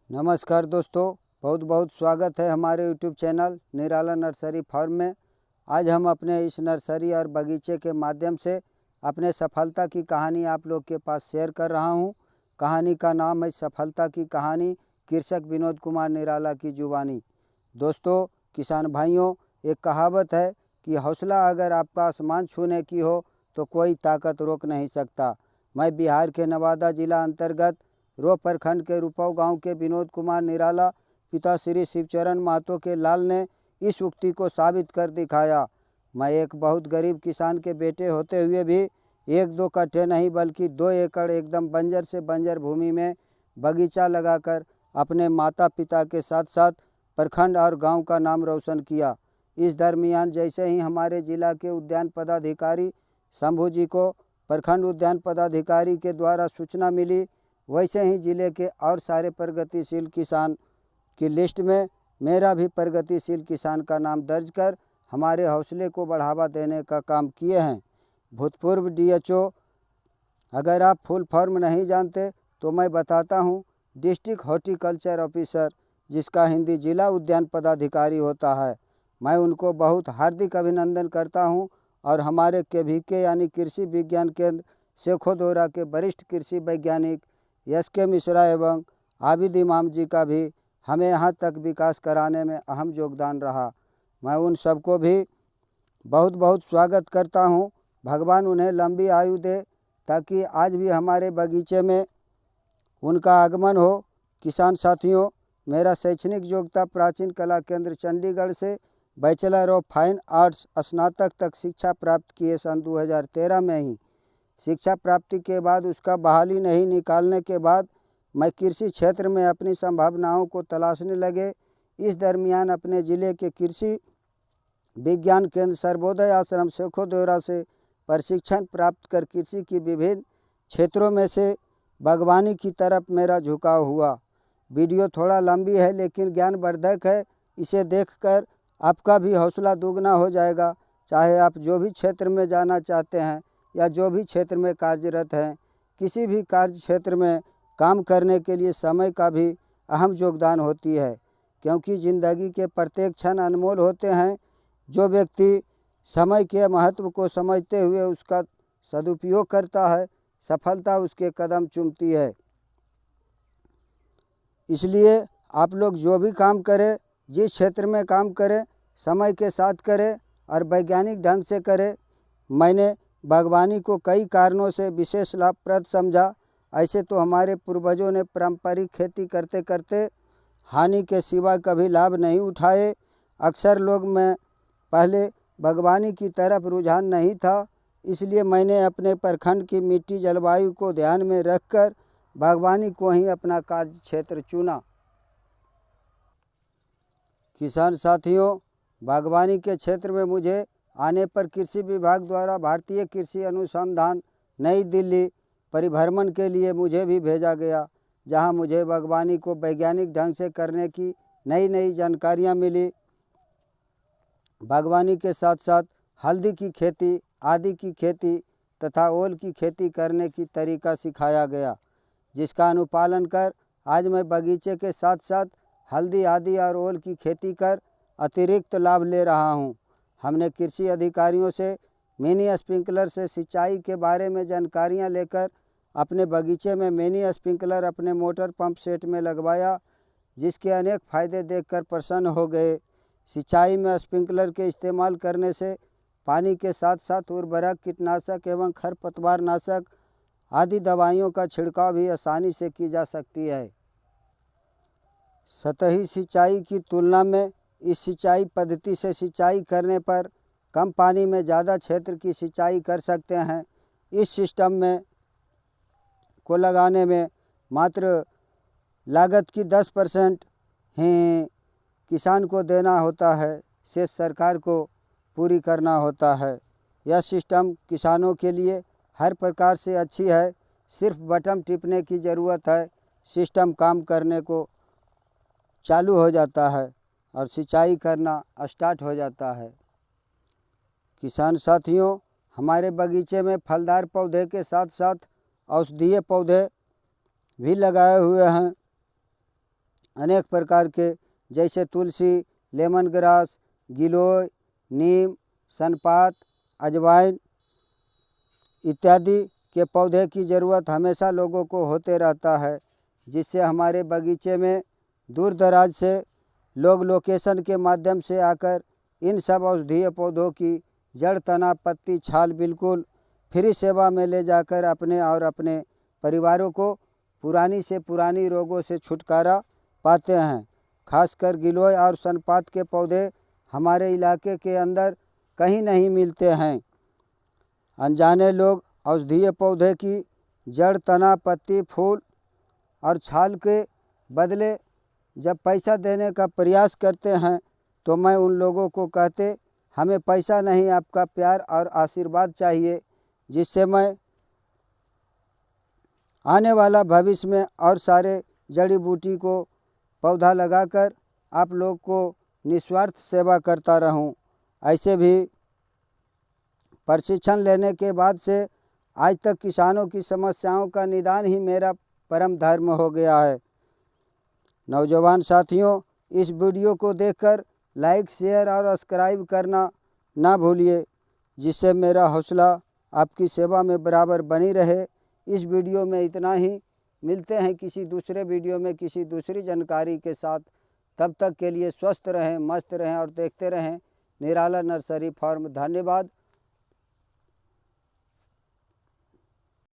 नमस्कार दोस्तों, बहुत बहुत स्वागत है हमारे यूट्यूब चैनल निराला नर्सरी फार्म में। आज हम अपने इस नर्सरी और बगीचे के माध्यम से अपने सफलता की कहानी आप लोग के पास शेयर कर रहा हूं। कहानी का नाम है सफलता की कहानी, कृषक विनोद कुमार निराला की जुबानी। दोस्तों किसान भाइयों, एक कहावत है कि हौसला अगर आपका आसमान छूने की हो तो कोई ताकत रोक नहीं सकता। मैं बिहार के नवादा जिला अंतर्गत रो प्रखंड के रूपौ गांव के विनोद कुमार निराला पिता श्री शिवचरण महतो के लाल ने इस उक्ति को साबित कर दिखाया। मैं एक बहुत गरीब किसान के बेटे होते हुए भी 1-2 कट्ठे नहीं बल्कि 2 एकड़ एकदम बंजर से बंजर भूमि में बगीचा लगाकर अपने माता पिता के साथ साथ प्रखंड और गांव का नाम रोशन किया। इस दरमियान जैसे ही हमारे जिला के उद्यान पदाधिकारी शंभू जी को प्रखंड उद्यान पदाधिकारी के द्वारा सूचना मिली, वैसे ही जिले के और सारे प्रगतिशील किसान की लिस्ट में मेरा भी प्रगतिशील किसान का नाम दर्ज कर हमारे हौसले को बढ़ावा देने का काम किए हैं। भूतपूर्व डीएचओ, अगर आप फुल फॉर्म नहीं जानते तो मैं बताता हूं, डिस्ट्रिक्ट हॉर्टिकल्चर ऑफिसर, जिसका हिंदी जिला उद्यान पदाधिकारी होता है। मैं उनको बहुत हार्दिक अभिनंदन करता हूं और हमारे केवीके यानी कृषि विज्ञान केंद्र शेखोदोरा के वरिष्ठ कृषि वैज्ञानिक SK मिश्रा एवं आबिद इमाम जी का भी हमें यहाँ तक विकास कराने में अहम योगदान रहा। मैं उन सबको भी बहुत बहुत स्वागत करता हूँ। भगवान उन्हें लंबी आयु दे ताकि आज भी हमारे बगीचे में उनका आगमन हो। किसान साथियों, मेरा शैक्षणिक योग्यता प्राचीन कला केंद्र चंडीगढ़ से बैचलर ऑफ फाइन आर्ट्स स्नातक तक शिक्षा प्राप्त किए सन 2013 में ही। शिक्षा प्राप्ति के बाद उसका बहाली नहीं निकालने के बाद मैं कृषि क्षेत्र में अपनी संभावनाओं को तलाशने लगे। इस दरमियान अपने ज़िले के कृषि विज्ञान केंद्र सर्वोदय आश्रम शेखोदोरा से प्रशिक्षण प्राप्त कर कृषि की विभिन्न क्षेत्रों में से बागवानी की तरफ मेरा झुकाव हुआ। वीडियो थोड़ा लंबी है लेकिन ज्ञानवर्धक है। इसे देखकर आपका भी हौसला दोगुना हो जाएगा। चाहे आप जो भी क्षेत्र में जाना चाहते हैं या जो भी क्षेत्र में कार्यरत हैं, किसी भी कार्य क्षेत्र में काम करने के लिए समय का भी अहम योगदान होती है, क्योंकि ज़िंदगी के प्रत्येक क्षण अनमोल होते हैं। जो व्यक्ति समय के महत्व को समझते हुए उसका सदुपयोग करता है, सफलता उसके कदम चूमती है। इसलिए आप लोग जो भी काम करें, जिस क्षेत्र में काम करें, समय के साथ करें और वैज्ञानिक ढंग से करें। मैंने बागवानी को कई कारणों से विशेष लाभप्रद समझा। ऐसे तो हमारे पूर्वजों ने पारंपरिक खेती करते करते हानि के सिवा कभी लाभ नहीं उठाए। अक्सर लोग में पहले बागवानी की तरफ रुझान नहीं था, इसलिए मैंने अपने प्रखंड की मिट्टी जलवायु को ध्यान में रखकर बागवानी को ही अपना कार्य क्षेत्र चुना। किसान साथियों, बागवानी के क्षेत्र में मुझे आने पर कृषि विभाग द्वारा भारतीय कृषि अनुसंधान नई दिल्ली परिभ्रमण के लिए मुझे भी भेजा गया, जहां मुझे बागवानी को वैज्ञानिक ढंग से करने की नई नई जानकारियां मिली। बागवानी के साथ साथ हल्दी की खेती, आदि की खेती तथा ओल की खेती करने की तरीका सिखाया गया, जिसका अनुपालन कर आज मैं बगीचे के साथ साथ हल्दी, आदि और ओल की खेती कर अतिरिक्त लाभ ले रहा हूं। हमने कृषि अधिकारियों से मिनी स्प्रिंकलर से सिंचाई के बारे में जानकारियां लेकर अपने बगीचे में मिनी स्प्रिंकलर अपने मोटर पंप सेट में लगवाया, जिसके अनेक फ़ायदे देखकर प्रसन्न हो गए। सिंचाई में स्प्रिंकलर के इस्तेमाल करने से पानी के साथ साथ उर्वरक, कीटनाशक एवं खरपतवार नाशक आदि दवाइयों का छिड़काव भी आसानी से की जा सकती है। सतही सिंचाई की तुलना में इस सिंचाई पद्धति से सिंचाई करने पर कम पानी में ज़्यादा क्षेत्र की सिंचाई कर सकते हैं। इस सिस्टम में को लगाने में मात्र लागत की 10% ही किसान को देना होता है, शेष सरकार को पूरी करना होता है। यह सिस्टम किसानों के लिए हर प्रकार से अच्छी है। सिर्फ बटन टिपने की ज़रूरत है, सिस्टम काम करने को चालू हो जाता है और सिंचाई करना स्टार्ट हो जाता है। किसान साथियों, हमारे बगीचे में फलदार पौधे के साथ साथ औषधीय पौधे भी लगाए हुए हैं। अनेक प्रकार के जैसे तुलसी, लेमन ग्रास, गिलोय, नीम, सनपात, अजवाइन इत्यादि के पौधे की ज़रूरत हमेशा लोगों को होते रहता है, जिससे हमारे बगीचे में दूर दराज से लोग लोकेशन के माध्यम से आकर इन सब औषधीय पौधों की जड़, तना, पत्ती, छाल बिल्कुल फ्री सेवा में ले जाकर अपने और अपने परिवारों को पुरानी से पुरानी रोगों से छुटकारा पाते हैं। खासकर गिलोय और सनपात के पौधे हमारे इलाके के अंदर कहीं नहीं मिलते हैं। अनजाने लोग औषधीय पौधे की जड़, तना, पत्ती, फूल और छाल के बदले जब पैसा देने का प्रयास करते हैं तो मैं उन लोगों को कहते हमें पैसा नहीं, आपका प्यार और आशीर्वाद चाहिए, जिससे मैं आने वाला भविष्य में और सारे जड़ी बूटी को पौधा लगाकर आप लोग को निस्वार्थ सेवा करता रहूं। ऐसे भी प्रशिक्षण लेने के बाद से आज तक किसानों की समस्याओं का निदान ही मेरा परम धर्म हो गया है। नौजवान साथियों, इस वीडियो को देखकर लाइक, शेयर और सब्सक्राइब करना ना भूलिए, जिससे मेरा हौसला आपकी सेवा में बराबर बनी रहे। इस वीडियो में इतना ही। मिलते हैं किसी दूसरे वीडियो में किसी दूसरी जानकारी के साथ। तब तक के लिए स्वस्थ रहें, मस्त रहें और देखते रहें निराला नर्सरी फार्म। धन्यवाद।